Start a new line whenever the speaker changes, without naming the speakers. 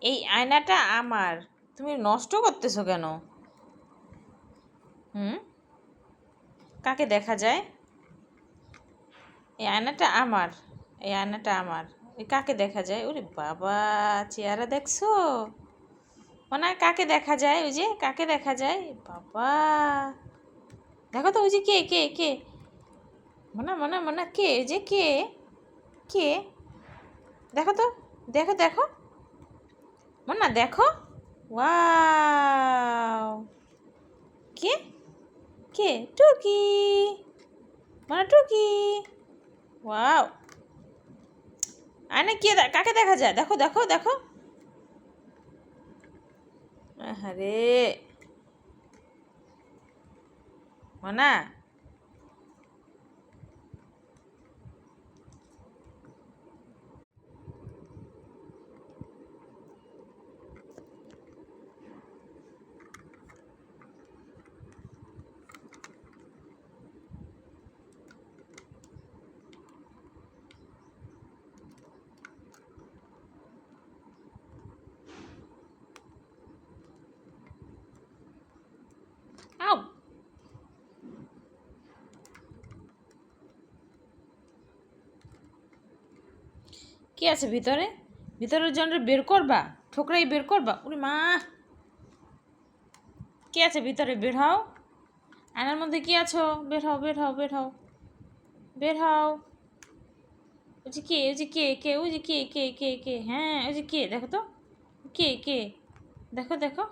এই আয়নাটা আমার, তুমি নষ্ট করতেছো কেন? কাকে দেখা যায়? এই আয়নাটা আমার, এই আয়নাটা আমার। এই কাকে দেখা যায়? ওরে বাবা, চেহারা দেখছো? মনে হয় কাকে দেখা যায়? ওই যে কাকে দেখা যায়? বাবা, দেখো তো ওই যে কে কে কে, মনে মনে মনে কে, ওই যে কে কে, দেখো তো, দেখো দেখো, মনে দেখো। ওয়াও, কে কে? টুকি, মানে টুকি। ওয়াও, আয়না কে, কাকে দেখা যায়? দেখো দেখো দেখো। আরে মনা, আও, কি আছে ভিতরে? ভিতরের জন্য বের করবা, ঠোকরাই বের করবা? ওরে মা, কি আছে ভিতরে? বের হও। আয়নার মধ্যে কি আছো? বের হও, বের হও, বের হও, বের হও। ওই যে কে, ওই যে কে কে, ওই যে কে কে কে কে, হ্যাঁ ওই যে কে, দেখো তো কে কে, দেখো দেখো।